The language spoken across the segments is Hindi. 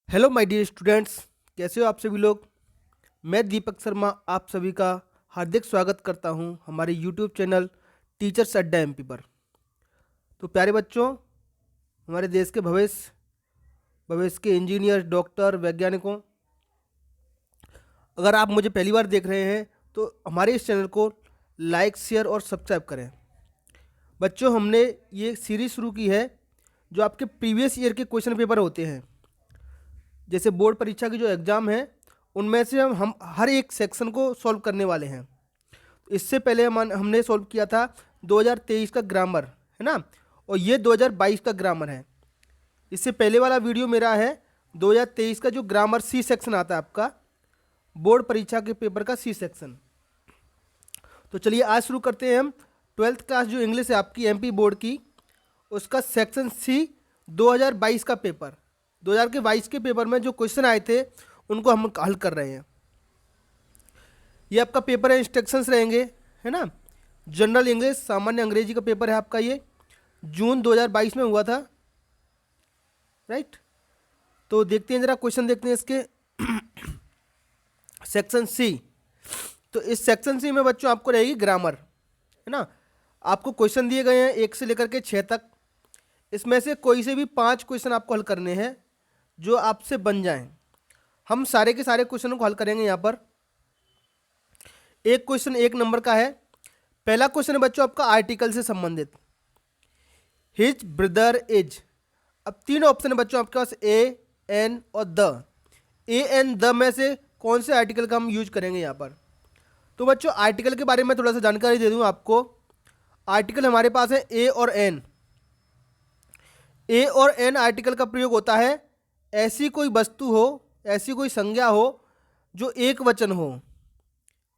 हेलो माय डियर स्टूडेंट्स, कैसे हो आप सभी लोग। मैं दीपक शर्मा आप सभी का हार्दिक स्वागत करता हूं हमारे यूट्यूब चैनल टीचर्स अड्डा एमपी पर। तो प्यारे बच्चों, हमारे देश के भविष्य के इंजीनियर, डॉक्टर, वैज्ञानिकों, अगर आप मुझे पहली बार देख रहे हैं तो हमारे इस चैनल को लाइक, शेयर और सब्सक्राइब करें। बच्चों, हमने ये सीरीज़ शुरू की है जो आपके प्रीवियस ईयर के क्वेश्चन पेपर होते हैं, जैसे बोर्ड परीक्षा की जो एग्ज़ाम है उनमें से हम हर एक सेक्शन को सॉल्व करने वाले हैं। इससे पहले हमने सॉल्व किया था 2023 का ग्रामर, है ना, और ये 2022 का ग्रामर है। इससे पहले वाला वीडियो मेरा है 2023 का जो ग्रामर सी सेक्शन आता है आपका, बोर्ड परीक्षा के पेपर का सी सेक्शन। तो चलिए आज शुरू करते हैं हम 12th क्लास जो इंग्लिश है आपकी एमपी बोर्ड की, उसका सेक्शन सी 2022 का पेपर। 2022 के पेपर में जो क्वेश्चन आए थे उनको हम हल कर रहे हैं। ये आपका पेपर है, इंस्ट्रक्शंस रहेंगे, है ना। जनरल इंग्लिश, सामान्य अंग्रेजी का पेपर है आपका, ये जून 2022 में हुआ था, राइट। तो देखते हैं, जरा क्वेश्चन देखते हैं इसके। सेक्शन सी, तो इस सेक्शन सी में बच्चों आपको रहेगी ग्रामर, है ना। आपको क्वेश्चन दिए गए हैं 1 से लेकर के 6 तक। इसमें से कोई से भी 5 क्वेश्चन आपको हल करने हैं जो आपसे बन जाएं। हम सारे के सारे क्वेश्चनों को हल करेंगे यहाँ पर। एक क्वेश्चन 1 नंबर का है। पहला क्वेश्चन है बच्चों आपका आर्टिकल से संबंधित, हिज ब्रदर इज। अब 3 ऑप्शन है बच्चों आपके पास, ए, एन और द। ए, एन, द में से कौन से आर्टिकल का हम यूज करेंगे यहाँ पर। तो बच्चों आर्टिकल के बारे में थोड़ा सा जानकारी दे दूँ आपको। आर्टिकल हमारे पास है ए और एन। ए और एन आर्टिकल का प्रयोग होता है ऐसी कोई वस्तु हो, ऐसी कोई संज्ञा हो जो एक वचन हो।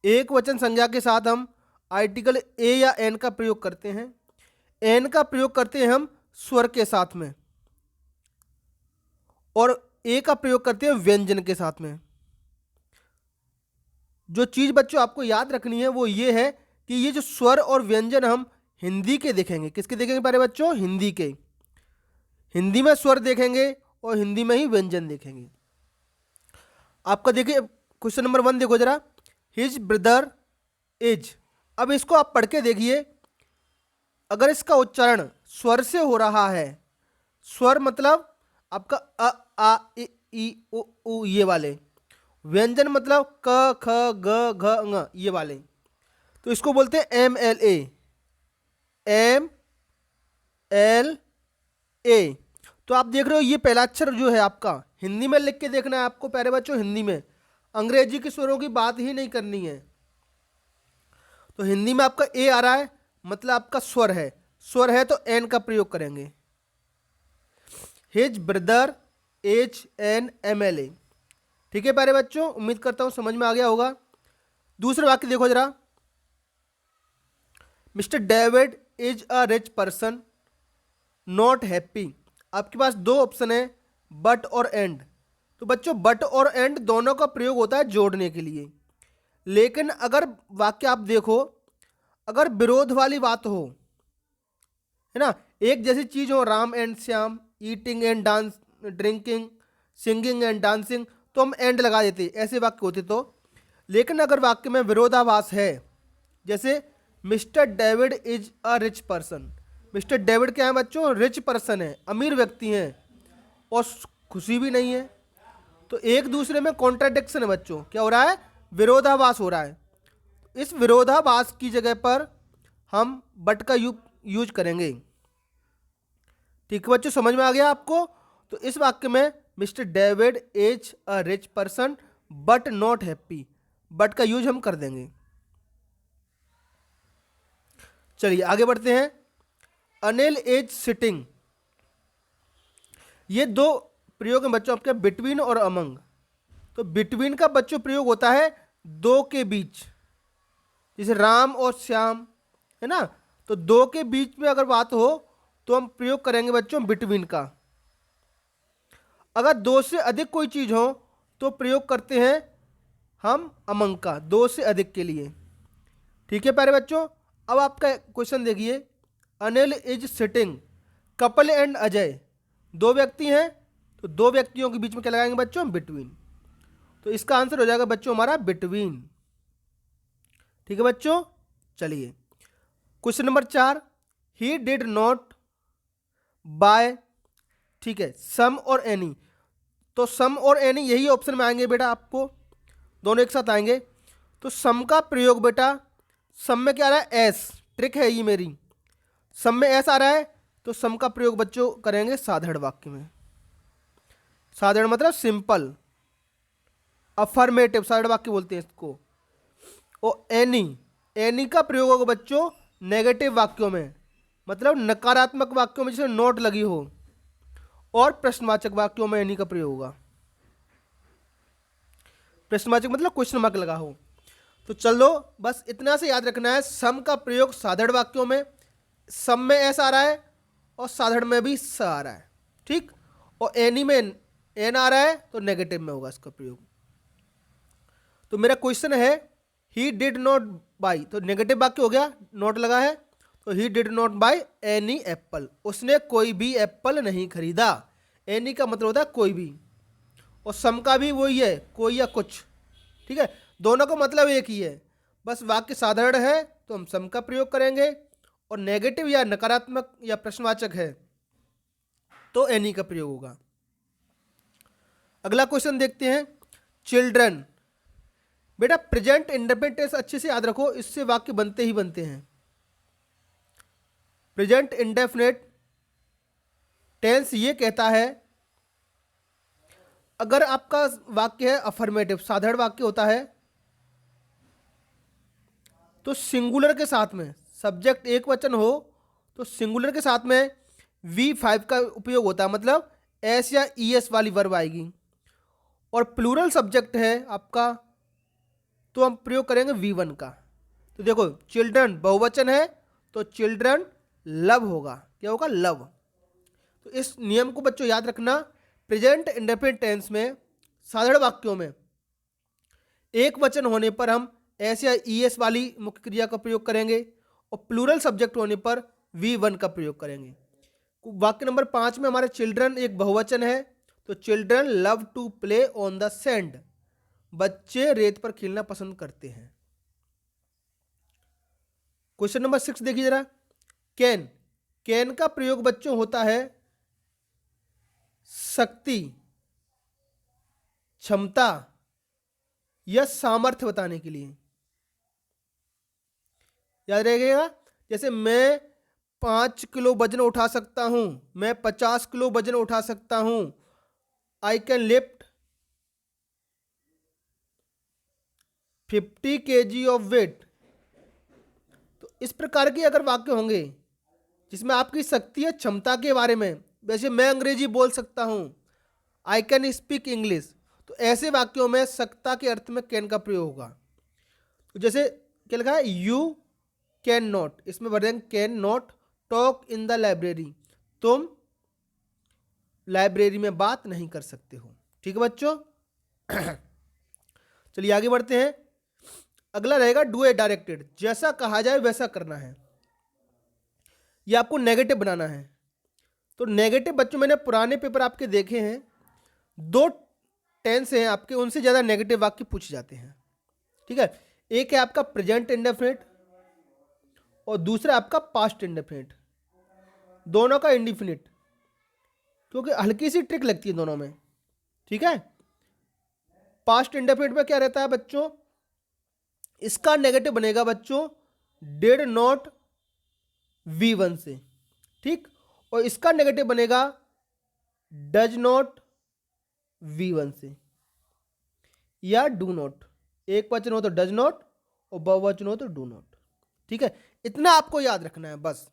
एक वचन संज्ञा के साथ हम आर्टिकल ए या एन का प्रयोग करते हैं। एन का प्रयोग करते हैं हम स्वर के साथ में, और ए का प्रयोग करते हैं व्यंजन के साथ में। जो चीज़ बच्चों आपको याद रखनी है वो ये है कि ये जो स्वर और व्यंजन हम हिंदी के देखेंगे। किसके देखेंगे प्यारे बच्चों? हिंदी के। हिंदी में स्वर देखेंगे और हिंदी में ही व्यंजन देखेंगे। आपका देखिए क्वेश्चन नंबर 1 देखो जरा, हिज ब्रदर इज। अब इसको आप पढ़ के देखिए, अगर इसका उच्चारण स्वर से हो रहा है, स्वर मतलब आपका अ, आ, ई, उ ये वाले, व्यंजन मतलब क, ख, ग, घ, ङ ये वाले, तो इसको बोलते हैं M L A. M L A. तो आप देख रहे हो ये पहला अक्षर जो है आपका हिंदी में लिख के देखना है आपको प्यारे बच्चों, हिंदी में। अंग्रेजी के स्वरों की बात ही नहीं करनी है। तो हिंदी में आपका ए आ रहा है, मतलब आपका स्वर है। स्वर है तो एन का प्रयोग करेंगे। His brother H N M L A. ठीक है प्यारे बच्चों, उम्मीद करता हूं समझ में आ गया होगा। दूसरा वाक्य देखो जरा, mister David is a rich person not happy. आपके पास 2 ऑप्शन है, बट और एंड। तो बच्चों बट और एंड दोनों का प्रयोग होता है जोड़ने के लिए। लेकिन अगर वाक्य आप देखो, अगर विरोध वाली बात हो, है ना, एक जैसी चीज हो, Ram and Shyam, eating and dance, drinking, singing and dancing, तो हम एंड लगा देते, ऐसे वाक्य होते तो। लेकिन अगर वाक्य में विरोधाभास है, जैसे mister David is a rich person. Mister David क्या है बच्चों? रिच पर्सन है, अमीर व्यक्ति हैं, और खुशी भी नहीं है। तो एक दूसरे में कॉन्ट्राडिक्शन है बच्चों, क्या हो रहा है? विरोधाभास हो रहा है। इस विरोधाभास की जगह पर हम बट का यूज करेंगे। ठीक है बच्चों, समझ में आ गया आपको? तो इस वाक्य में mister David is a rich person but not happy, but का यूज हम कर देंगे। चलिए आगे बढ़ते हैं। Anil is sitting. ये 2 प्रयोग हैं बच्चों आपके, बिटवीन और अमंग। तो बिटवीन का बच्चों प्रयोग होता है 2 के बीच, जैसे राम और श्याम, है ना। तो 2 के बीच में अगर बात हो तो हम प्रयोग करेंगे बच्चों बिटवीन का। अगर 2 से अधिक कोई चीज हो तो प्रयोग करते हैं हम अमंग का, 2 से अधिक के लिए। ठीक है प्यारे बच्चों, अब आपका क्वेश्चन देखिए, Anil is sitting, couple and Ajay, 2 व्यक्ति हैं, तो दो व्यक्तियों के बीच में क्या लगाएंगे बच्चों, बिटवीन। तो इसका आंसर हो जाएगा बच्चों हमारा बिटवीन। ठीक है बच्चों, चलिए question number 4, he did not buy, ठीक है, सम और एनी। तो सम और एनी यही ऑप्शन में आएंगे बेटा, आपको दोनों एक साथ आएंगे। तो सम का प्रयोग बेटा, सम में क्या आ रहा है, एस, ट्रिक है ये मेरी, सम में एस आ रहा है, तो सम का प्रयोग बच्चों करेंगे साधारण वाक्य में। साधारण मतलब सिंपल, अफर्मेटिव साधारण वाक्य बोलते हैं इसको। और एनी, एनी का प्रयोग होगा बच्चों नेगेटिव वाक्यों में, मतलब नकारात्मक वाक्यों में जिसमें नोट लगी हो, और प्रश्नवाचक वाक्यों में एनी का प्रयोग होगा। प्रश्नवाचक मतलब क्वेश्चन मार्क लगा हो। तो चलो बस इतना से याद रखना है, सम का प्रयोग साधारण वाक्यों में, सम में एस आ रहा है और साधारण में भी स आ रहा है, ठीक। और एनी में एन आ रहा है तो नेगेटिव में होगा इसका प्रयोग। तो मेरा क्वेश्चन है ही डिड नॉट बाई, तो नेगेटिव वाक्य हो गया, नोट लगा है, तो ही did not by any Apple, उसने कोई भी एप्पल नहीं खरीदा। एनी का मतलब होता है कोई भी, और सम का भी वही है, कोई या कुछ, ठीक है, दोनों का मतलब एक ही है। बस वाक्य साधारण है तो हम सम का प्रयोग करेंगे, और नेगेटिव या नकारात्मक या प्रश्नवाचक है तो एनी का प्रयोग होगा। अगला क्वेश्चन देखते हैं, चिल्ड्रन। बेटा प्रेजेंट इंडेफिनिट टेंस अच्छे से याद रखो, इससे वाक्य बनते ही बनते हैं। प्रेजेंट इंडेफिनिट टेंस ये कहता है, अगर आपका वाक्य है अफर्मेटिव साधारण वाक्य होता है, तो सिंगुलर के साथ में, सब्जेक्ट एक वचन हो तो सिंगुलर के साथ में V5 का उपयोग होता है, मतलब एस या ES वाली वर्ब आएगी। और प्लूरल सब्जेक्ट है आपका तो हम प्रयोग करेंगे V1 का। तो देखो चिल्ड्रन बहुवचन है तो चिल्ड्रन लव होगा, क्या होगा, लव। तो इस नियम को बच्चों याद रखना, प्रेजेंट इंडेफिनिट टेंस में साधारण वाक्यों में एक वचन होने पर हम एस या ES वाली मुख्य क्रिया का प्रयोग करेंगे, और प्लूरल सब्जेक्ट होने पर V1 का प्रयोग करेंगे। वाक्य नंबर 5 में हमारे चिल्ड्रन एक बहुवचन है, तो children love to play on the sand, बच्चे रेत पर खेलना पसंद करते हैं। क्वेश्चन नंबर 6 देखिए जरा, कैन। कैन का प्रयोग बच्चों होता है शक्ति, क्षमता या सामर्थ्य बताने के लिए। याद रहेगा, जैसे मैं 5 किलो वजन उठा सकता हूं, मैं 50 किलो वजन उठा सकता हूं, I can lift 50 kg of weight. तो इस प्रकार के अगर वाक्य होंगे जिसमें आपकी शक्ति है क्षमता के बारे में, वैसे मैं अंग्रेजी बोल सकता हूं, आई कैन स्पीक इंग्लिश, तो ऐसे वाक्यों में सत्ता के अर्थ में कैन का प्रयोग होगा। तो जैसे क्या लिखा है, यू कैन नॉट, इसमें भर देंगे can not talk in the library, तुम लाइब्रेरी में बात नहीं कर सकते हो। ठीक है बच्चों, चलिए आगे बढ़ते हैं। अगला रहेगा डू ए डायरेक्टेड, जैसा कहा जाए वैसा करना है, यह आपको नेगेटिव बनाना है। तो नेगेटिव बच्चों मैंने पुराने पेपर आपके देखे हैं, 2 टेंस हैं आपके, उनसे ज़्यादा नेगेटिव वाक्य पूछे जाते हैं। ठीक है, एक है आपका प्रेजेंट इंडेफिनिट और दूसरा आपका पास्ट इंडेफिनिट, दोनों का इंडिफिनिट, क्योंकि हल्की सी ट्रिक लगती है दोनों में। ठीक है, पास्ट इंडेफिनिट में क्या रहता है बच्चों, इसका नेगेटिव बनेगा बच्चों डिड नॉट V1 से, ठीक, और इसका नेगेटिव बनेगा डज नॉट V1 से, या डू नॉट, एक वचन हो तो डज नॉट और बहुवचन हो तो डू नॉट। ठीक है, इतना आपको याद रखना है बस,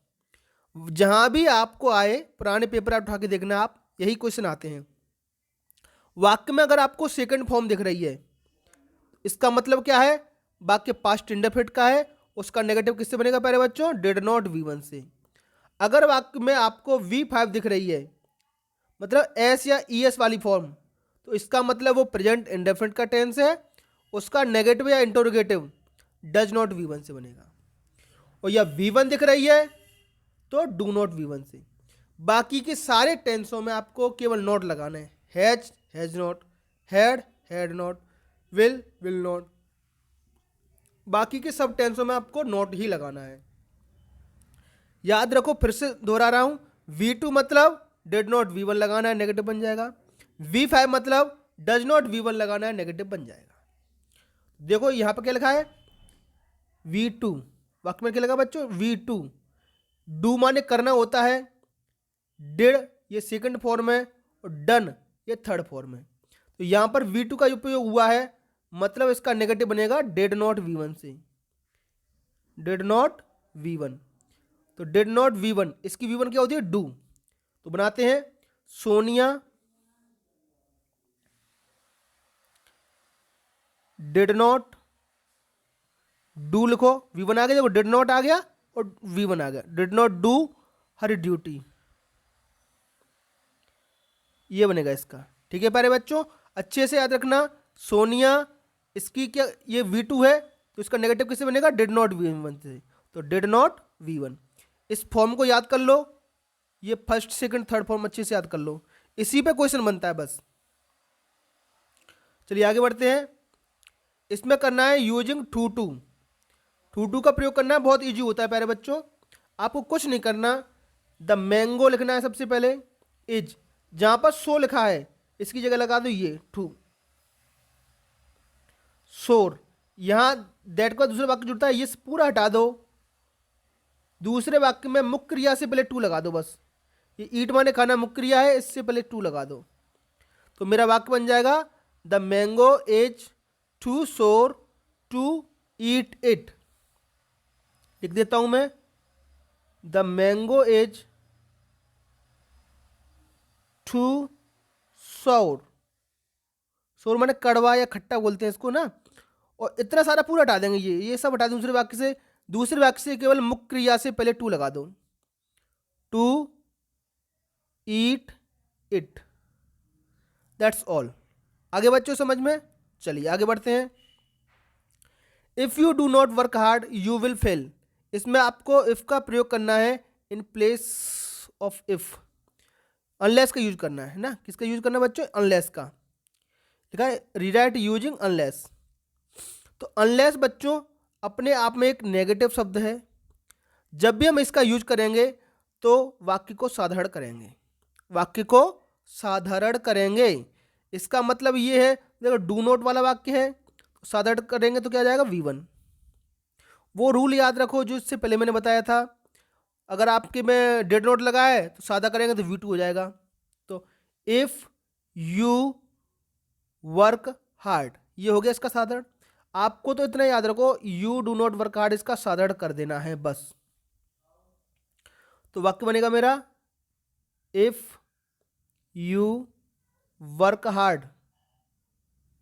जहां भी आपको आए पुराने पेपर आप उठा के देखना, आप यही क्वेश्चन आते हैं। वाक्य में अगर आपको सेकंड फॉर्म दिख रही है, इसका मतलब क्या है, वाक्य पास्ट इंडेफिनिट का है, उसका नेगेटिव किससे बनेगा पहले बच्चों, डिड नॉट V1 से। अगर वाक्य में आपको V5 दिख रही है, मतलब एस या ES वाली फॉर्म, तो इसका मतलब वो प्रेजेंट इंडेफिनिट का टेंस है, उसका नेगेटिव या इंटरोगेटिव डज नॉट V1 से बनेगा। और या V1 दिख रही है तो डू नॉट V1 से। बाकी के सारे टेंसों में आपको केवल नॉट लगाना है, has not, had not, will not. बाकी के सब टेंसों में आपको नॉट ही लगाना है। याद रखो, फिर से दोहरा रहा हूं, V2 मतलब डिड नॉट V1 लगाना है, नेगेटिव बन जाएगा। V5 मतलब डज नॉट V1 लगाना है, नेगेटिव बन जाएगा। देखो यहां पर क्या लिखा है, V2, वाक्य में क्या लगा बच्चों, V2। डू माने करना होता है, डिड ये सेकंड फॉर्म है, और डन ये थर्ड फॉर्म है। तो यहां पर V2 का उपयोग हुआ है, मतलब इसका नेगेटिव बनेगा डिड नॉट V1 से, डिड नॉट V1। तो डिड नॉट V1, इसकी V1 क्या होती है, डू। तो बनाते हैं, सोनिया डिड नॉट डू, लिखो V1 आ गया, देखो डिड नॉट आ गया और V1 आ गया, did not do her duty, ये बनेगा इसका। ठीक है प्यारे बच्चों, अच्छे से याद रखना, सोनिया इसकी क्या, ये V2 है, तो इसका नेगेटिव किससे बनेगा, डिड नॉट V1 से, तो डिड नॉट V1। इस फॉर्म को याद कर लो, ये फर्स्ट सेकंड थर्ड फॉर्म अच्छे से याद कर लो, इसी पे क्वेश्चन बनता है बस। चलिए आगे बढ़ते हैं। इसमें करना है यूजिंग टू टू का प्रयोग करना है, बहुत इजी होता है प्यारे बच्चों, आपको कुछ नहीं करना। द मैंगो लिखना है सबसे पहले, इज, जहां पर सो लिखा है इसकी जगह लगा दो ये टू, सोर। यहां दैट का दूसरे वाक्य जुड़ता है, ये पूरा हटा दो, दूसरे वाक्य में मुख्य क्रिया से पहले टू लगा दो बस। ये ईट माने खाना मुख्य क्रिया है, इससे पहले टू लगा दो, तो मेरा वाक्य बन जाएगा द मैंगो इज टू सोर टू ईट इट। लिख देता हूं मैं, द मैंगो इज टू सोर, सोर माने कड़वा या खट्टा बोलते हैं इसको ना, और इतना सारा पूरा हटा देंगे, ये सब हटा दें दूसरे वाक्य से। दूसरे वाक्य से केवल मुख्य क्रिया से पहले टू लगा दो, to eat it, that's all. आगे बच्चों समझ में, चलिए आगे बढ़ते हैं। If you do not work hard you will fail, इसमें आपको इफ का प्रयोग करना है in place of if, unless का यूज करना है ना, किसका यूज करना है बच्चों, अनलेस का, लिखा है रीराइट यूजिंग अनलेस। तो अनलेस बच्चों अपने आप में एक नेगेटिव शब्द है, जब भी हम इसका यूज करेंगे तो वाक्य को साधारण करेंगे, वाक्य को साधारण करेंगे। इसका मतलब ये है, देखो डू नॉट वाला वाक्य है, साधारण करेंगे तो क्या जाएगा V1। वो रूल याद रखो जो इससे पहले मैंने बताया था, अगर आपके में डिड नॉट लगा है तो सादा करेंगे तो V2 हो जाएगा। तो इफ यू वर्क हार्ड, ये हो गया इसका साधारण। आपको तो इतना याद रखो, you do not work hard इसका साधारण कर देना है बस। तो वाक्य बनेगा मेरा, if you work hard,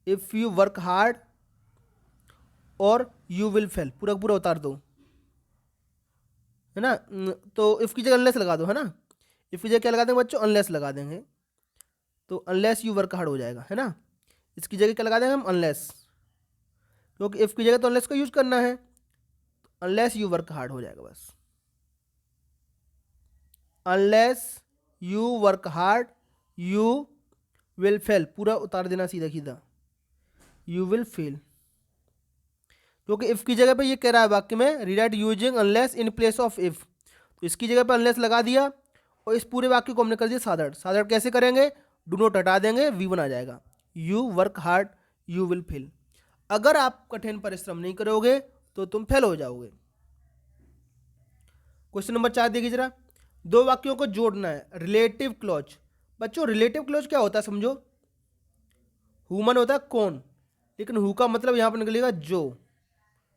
if you work hard, और यू विल फेल, पूरा पूरा उतार दो, है ना। तो इफ की जगह अनलेस लगा दो, है ना, इफ की जगह क्या लगा देंगे बच्चों, अनलेस लगा देंगे, तो अनलेस यू वर्क हार्ड हो जाएगा, है ना। इसकी जगह क्या लगा देंगे हम, अनलेस, क्योंकि इफ की जगह तो अनलेस का यूज करना है, तो अनलेस यू वर्क हार्ड हो जाएगा बस, unless you work hard you will fail, पूरा उतार देना सीधा सीधा, यू विल फेल, क्योंकि इफ की जगह पे ये कह रहा है वाक्य में rewrite using unless in place of if, तो इसकी जगह पे अनलेस लगा दिया और इस पूरे वाक्य को हमने कर दिया साधारण। साधारण कैसे करेंगे, डू नॉट हटा देंगे, V1 आ जाएगा, you work hard you will fail. अगर आप कठिन परिश्रम नहीं करोगे तो तुम फेल हो जाओगे। क्वेश्चन नंबर 4 देखिए जरा, दो वाक्यों को जोड़ना है, रिलेटिव क्लॉज। बच्चों रिलेटिव क्लॉज क्या होता है समझो, ह्यूमन होता है कौन, लेकिन हु का मतलब यहां पर निकलेगा जो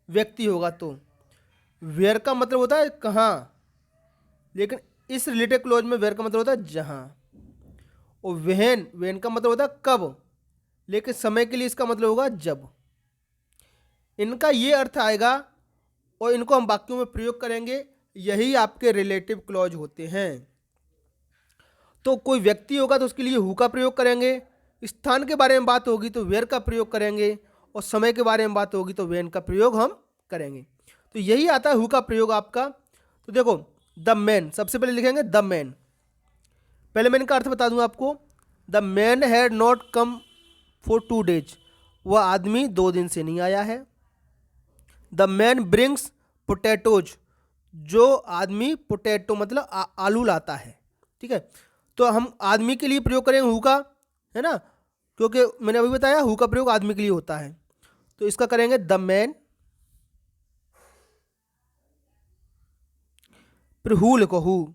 व्यक्ति होगा, तो वेयर का मतलब होता है कहाँ, लेकिन इस रिलेटिव क्लॉज में वेयर का मतलब होता है जहां, और वेन का मतलब होता है कब, लेकिन समय के लिए इसका मतलब होगा जब। इनका ये अर्थ आएगा और इनको हम वाक्यों में प्रयोग करेंगे, यही आपके रिलेटिव क्लॉज होते हैं। तो कोई व्यक्ति होगा तो उसके लिए हु का प्रयोग करेंगे, स्थान के बारे में बात होगी तो वेयर का प्रयोग करेंगे, और समय के बारे में बात होगी तो वेन का प्रयोग हम करेंगे। तो यही आता है हु का प्रयोग आपका। तो देखो द मैन, सबसे पहले लिखेंगे द मैन, पहले मैन का अर्थ बता दूं आपको, the man had not come for 2 days, वह आदमी 2 दिन से नहीं आया है। द मैन ब्रिंग्स पोटैटोज, जो आदमी पोटैटो मतलब आलू लाता है। ठीक है, तो हम आदमी के लिए प्रयोग करेंगे हु का, है ना, क्योंकि मैंने अभी बताया हु का प्रयोग आदमी के लिए होता है। तो इसका करेंगे द मैन, फिर हु लिखो, हु,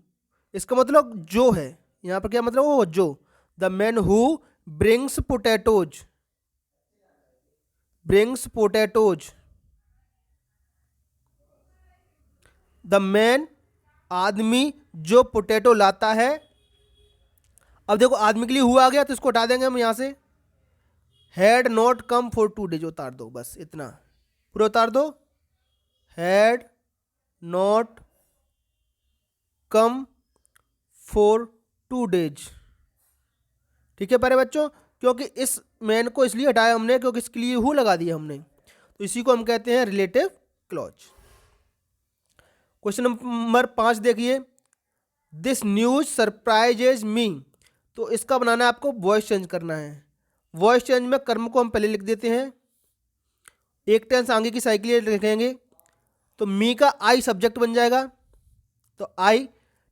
इसका मतलब जो है, यहाँ पर क्या मतलब वो जो। The man who brings potatoes, brings potatoes. The man आदमी जो पोटैटो लाता है। अब देखो आदमी के लिए हुआ आ गया तो इसको हटा देंगे हम यहाँ से। Had not come for 2 days उतार दो, बस इतना पूरा उतार दो। Had not come for 2 days। ठीक है प्यारे बच्चों, क्योंकि इस मैन को इसलिए हटाया हमने क्योंकि इसके लिए हु लगा दिया हमने, तो इसी को हम कहते हैं रिलेटिव क्लॉज। क्वेश्चन नंबर 5 देखिए, दिस न्यूज सरप्राइजेज मी। तो इसका बनाना है आपको वॉइस चेंज करना है। वॉइस चेंज में कर्म को हम पहले लिख देते हैं, एक टेंस आगे की साइकिल लिखेंगे, तो मी का आई सब्जेक्ट बन जाएगा। तो आई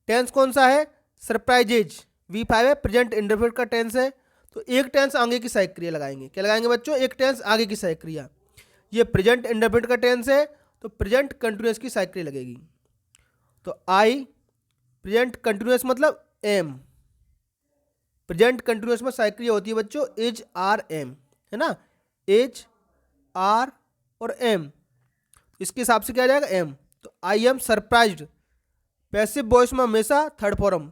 टेंस कौन सा है, सरप्राइजेज, V5 है, प्रेजेंट इंडेफिनिट का टेंस है। तो एक टेंस आगे की सहायक क्रिया लगाएंगे। क्या लगाएंगे बच्चों, एक टेंस आगे की सहायक क्रिया। ये प्रेजेंट इंडेफिनिट का टेंस है तो प्रेजेंट कंटिन्यूअस की सहायक क्रिया लगेगी। तो आई प्रेजेंट कंटिन्यूअस मतलब एम, प्रेजेंट कंटिन्यूअस में सहायक क्रिया होती है बच्चों इज, आर, एम, है ना, इज, आर और एम, इसके हिसाब से क्या आ जाएगा एम। तो I am surprised, passive voice में हमेशा third form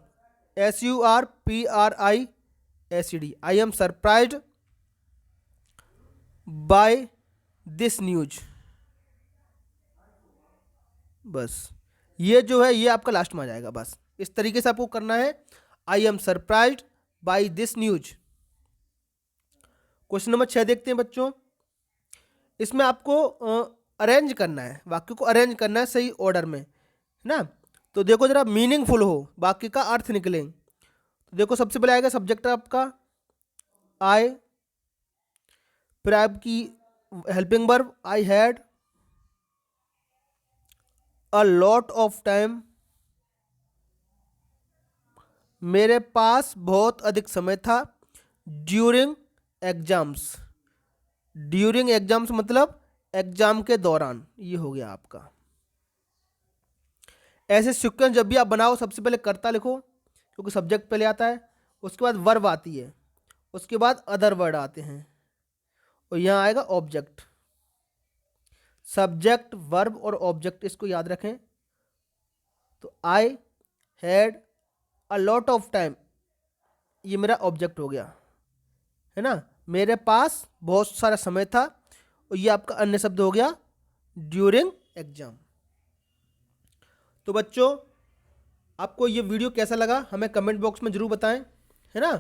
SURPRISED, I am surprised by this news. बस ये जो है ये आपका लास्ट में आ जाएगा। बस इस तरीके से आपको करना है, I am surprised by this news. Question number 6 देखते हैं बच्चों, इसमें आपको अरेंज करना है, वाक्य को अरेंज करना है सही ऑर्डर में, है ना। तो देखो जरा मीनिंगफुल हो, वाक्य का अर्थ निकले। तो देखो सबसे पहले आएगा सब्जेक्ट आपका आई, फिर आपकी helping verb I had a lot of time, मेरे पास बहुत अधिक समय था। ड्यूरिंग एग्जाम्स, ड्यूरिंग एग्जाम्स मतलब एग्जाम के दौरान, ये हो गया आपका। ऐसे सीक्वेंस जब भी आप बनाओ सबसे पहले कर्ता लिखो क्योंकि सब्जेक्ट पहले आता है, उसके बाद वर्ब आती है, उसके बाद अदर वर्ड आते हैं और यहाँ आएगा ऑब्जेक्ट। सब्जेक्ट वर्ब और ऑब्जेक्ट, इसको याद रखें। तो I had a lot of time, ये मेरा ऑब्जेक्ट हो गया, है ना, मेरे पास बहुत सारा समय था, और ये आपका अन्य शब्द हो गया ड्यूरिंग एग्जाम। तो बच्चों आपको ये वीडियो कैसा लगा हमें कमेंट बॉक्स में जरूर बताएं, है ना।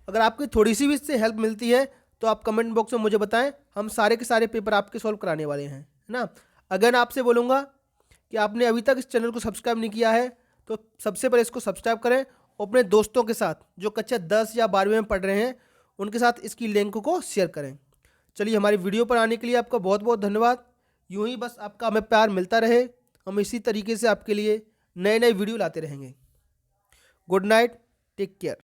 अगर आपकी थोड़ी सी भी इससे हेल्प मिलती है तो आप कमेंट बॉक्स में मुझे बताएं, हम सारे के सारे पेपर आपके सॉल्व कराने वाले हैं, है ना। अगर आपसे बोलूँगा कि आपने अभी तक इस चैनल को सब्सक्राइब नहीं किया है तो सबसे पहले इसको सब्सक्राइब करें और अपने दोस्तों के साथ जो कक्षा 10 या 12वीं में पढ़ रहे हैं उनके साथ इसकी लिंक को शेयर करें। चलिए हमारी वीडियो पर आने के लिए आपका बहुत बहुत धन्यवाद। यूं ही बस आपका हमें प्यार मिलता रहे, हम इसी तरीके से आपके लिए नए नए वीडियो लाते रहेंगे। Good night, take care.